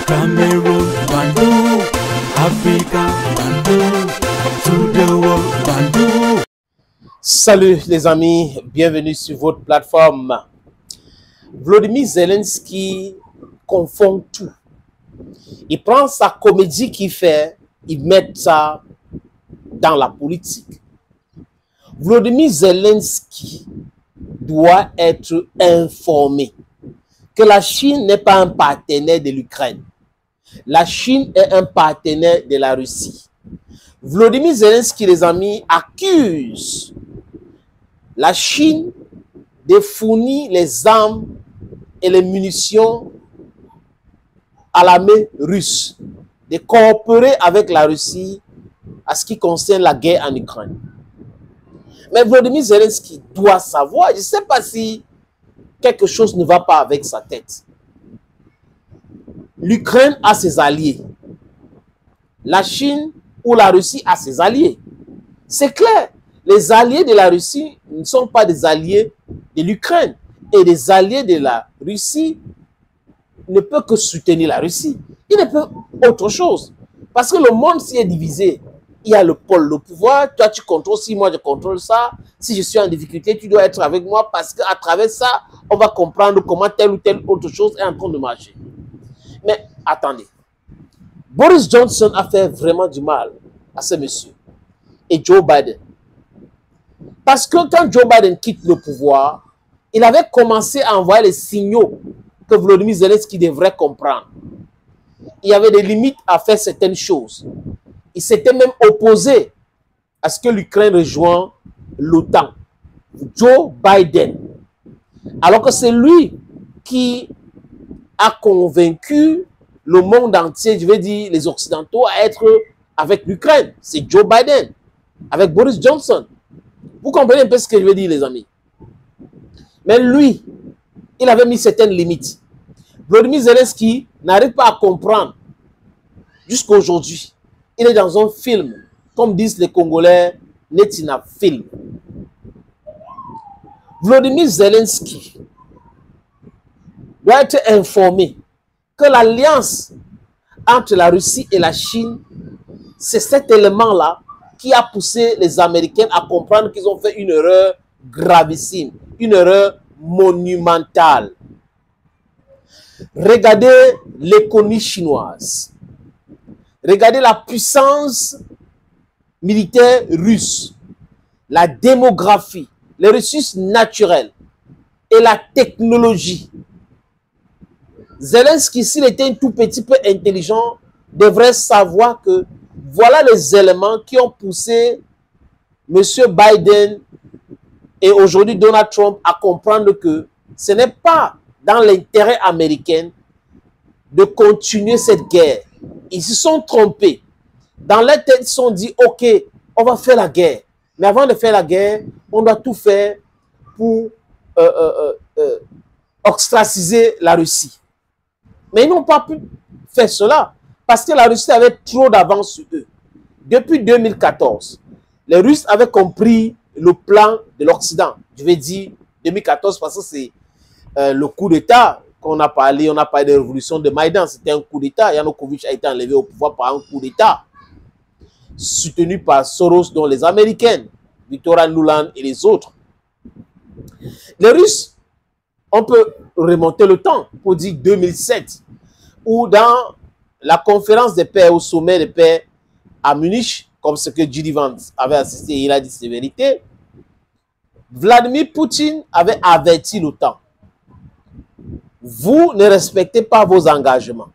Cameroon, Bandung, Africa, Bandung, to the world, Bandung. Salut les amis, bienvenue sur votre plateforme. Volodymyr Zelensky confond tout. Il prend sa comédie qu'il fait, il met ça dans la politique. Volodymyr Zelensky doit être informé que la Chine n'est pas un partenaire de l'Ukraine. La Chine est un partenaire de la Russie. Volodymyr Zelensky, les amis, accuse la Chine de fournir les armes et les munitions à l'armée russe, de coopérer avec la Russie à ce qui concerne la guerre en Ukraine. Mais Volodymyr Zelensky doit savoir, je ne sais pas si quelque chose ne va pas avec sa tête. L'Ukraine a ses alliés. La Chine ou la Russie a ses alliés. C'est clair, les alliés de la Russie ne sont pas des alliés de l'Ukraine. Et les alliés de la Russie ne peuvent que soutenir la Russie. Ils ne peuvent autre chose. Parce que le monde s'y est divisé. Il y a le pôle de pouvoir, toi tu contrôles, si moi je contrôle ça, si je suis en difficulté, tu dois être avec moi parce qu'à travers ça, on va comprendre comment telle ou telle autre chose est en train de marcher. Mais attendez, Boris Johnson a fait vraiment du mal à ce monsieur et Joe Biden. Parce que quand Joe Biden quitte le pouvoir, il avait commencé à envoyer les signaux que Volodymyr Zelensky devrait comprendre. Il y avait des limites à faire certaines choses. Il s'était même opposé à ce que l'Ukraine rejoigne l'OTAN. Joe Biden. Alors que c'est lui qui a convaincu le monde entier, je veux dire les Occidentaux, à être avec l'Ukraine. C'est Joe Biden, avec Boris Johnson. Vous comprenez un peu ce que je veux dire, les amis? Mais lui, il avait mis certaines limites. Volodymyr Zelensky n'arrive pas à comprendre jusqu'à aujourd'hui. Il est dans un film, comme disent les Congolais, Netina film. Volodymyr Zelensky doit être informé que l'alliance entre la Russie et la Chine, c'est cet élément-là qui a poussé les Américains à comprendre qu'ils ont fait une erreur gravissime, une erreur monumentale. Regardez l'économie chinoise. Regardez la puissance militaire russe, la démographie, les ressources naturelles et la technologie. Zelensky, s'il était un tout petit peu intelligent, devrait savoir que voilà les éléments qui ont poussé M. Biden et aujourd'hui Donald Trump à comprendre que ce n'est pas dans l'intérêt américain de continuer cette guerre. Ils se sont trompés. Dans leur tête, ils se sont dit, ok, on va faire la guerre. Mais avant de faire la guerre, on doit tout faire pour ostraciser la Russie. Mais ils n'ont pas pu faire cela parce que la Russie avait trop d'avance sur eux. Depuis 2014, les Russes avaient compris le plan de l'Occident. Je vais dire 2014 parce que c'est le coup d'État qu'on a parlé. On a parlé de la révolution de Maïdan. C'était un coup d'État. Yanukovych a été enlevé au pouvoir par un coup d'État soutenu par Soros, dont les Américains, Victoria Nuland et les autres. Les Russes, on peut remonter le temps pour dire 2007, où dans la conférence des paix, au sommet des paix à Munich, comme ce que J.D. Vance avait assisté, il a dit ses vérités, Vladimir Poutine avait averti l'OTAN. Vous ne respectez pas vos engagements.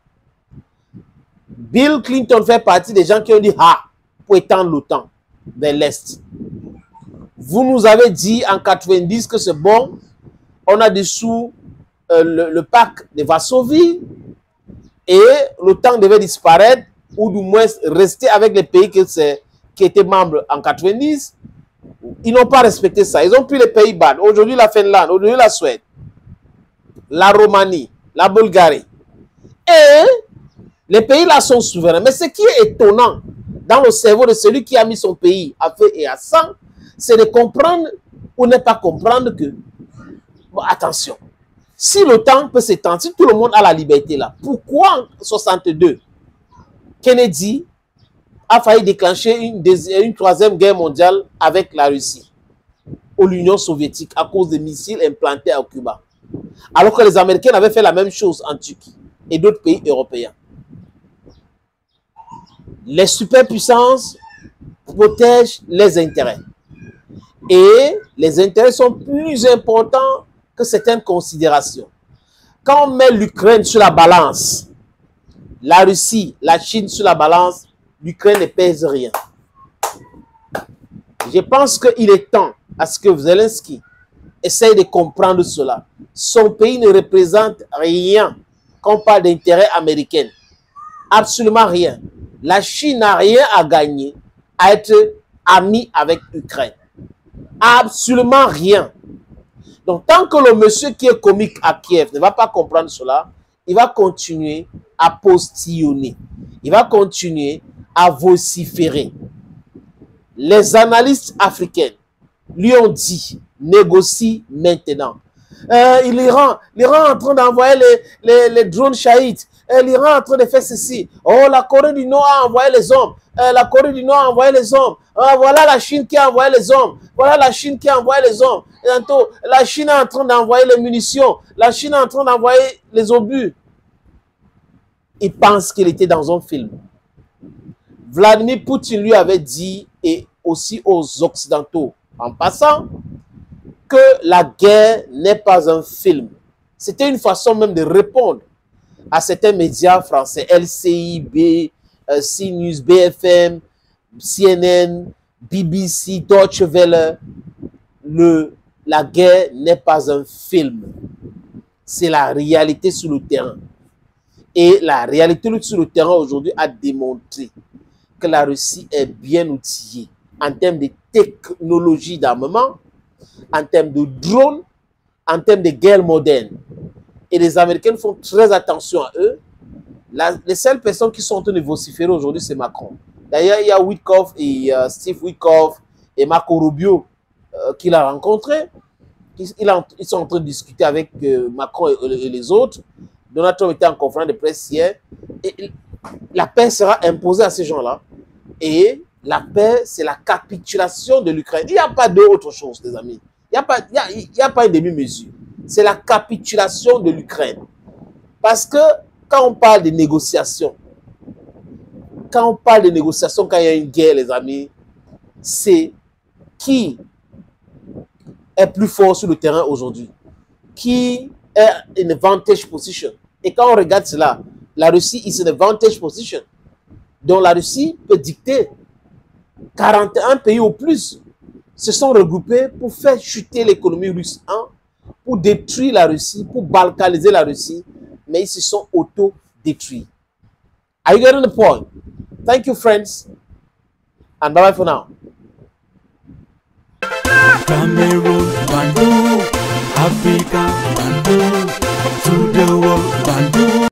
Bill Clinton fait partie des gens qui ont dit « Ah !» pour étendre l'OTAN vers l'Est. Vous nous avez dit en 90 que c'est bon, on a dessous le pacte de Varsovie et l'OTAN devait disparaître ou du moins rester avec les pays qui étaient membres en 90. Ils n'ont pas respecté ça. Ils ont pris les Pays-Bas, aujourd'hui la Finlande, aujourd'hui la Suède, la Roumanie, la Bulgarie. Et les pays là sont souverains. Mais ce qui est étonnant dans le cerveau de celui qui a mis son pays à feu et à sang, c'est de comprendre ou ne pas comprendre que, bon, attention, Si le temps peut s'étendre, si tout le monde a la liberté là, pourquoi en 1962, Kennedy a failli déclencher une troisième guerre mondiale avec la Russie ou l'Union soviétique à cause des missiles implantés à Cuba? Alors que les Américains avaient fait la même chose en Turquie et d'autres pays européens. Les superpuissances protègent les intérêts. Et les intérêts sont plus importants que certaines considérations. Quand on met l'Ukraine sur la balance, la Russie, la Chine sur la balance, l'Ukraine ne pèse rien. Je pense qu'il est temps à ce que Zelensky essaye de comprendre cela. Son pays ne représente rien quand on parle d'intérêt américain. Absolument rien. La Chine n'a rien à gagner à être amie avec l'Ukraine. Absolument rien. Donc, tant que le monsieur qui est comique à Kiev ne va pas comprendre cela, il va continuer à postillonner. Il va continuer à vociférer. Les analystes africains lui ont dit, négocie maintenant. L'Iran est en train d'envoyer les drones Shahid. L'Iran est en train de faire ceci. Oh, la Corée du Nord a envoyé les hommes. La Corée du Nord a envoyé les hommes. Voilà la Chine qui a envoyé les hommes. Voilà la Chine qui a envoyé les hommes. Et tantôt, la Chine est en train d'envoyer les munitions. La Chine est en train d'envoyer les obus. Il pense qu'il était dans un film. Vladimir Poutine lui avait dit, et aussi aux Occidentaux en passant, que la guerre n'est pas un film. C'était une façon même de répondre à certains médias français, LCI, CNews, BFM, CNN, BBC, Deutsche Welle. La guerre n'est pas un film. C'est la réalité sur le terrain. Et la réalité sur le terrain aujourd'hui a démontré que la Russie est bien outillée en termes de technologie d'armement, en termes de drones, en termes de guerre moderne. Et les Américains font très attention à eux. Les seules personnes qui sont en train de vociférer aujourd'hui, c'est Macron. D'ailleurs, il y a Witkoff et Steve Witkoff et Marco Rubio qu'il a rencontrés. Ils sont en train de discuter avec Macron et les autres. Donald Trump était en conférence de presse hier. Et la paix sera imposée à ces gens-là. Et la paix, c'est la capitulation de l'Ukraine. Il n'y a pas d'autre chose, les amis. Il n'y a pas une demi-mesure. C'est la capitulation de l'Ukraine. Parce que quand on parle de négociations, quand il y a une guerre, les amis, c'est qui est plus fort sur le terrain aujourd'hui, qui est in a vantage position. Et quand on regarde cela, la Russie is in a vantage position. Donc la Russie peut dicter. 41 pays au plus se sont regroupés pour faire chuter l'économie russe, pour détruire la Russie, pour balkaniser la Russie, mais ils se sont auto-détruits. Are you getting the point? Thank you, friends, and bye-bye for now. Cameroon, Bandung, Africa, Bandung, to the world, Bandung.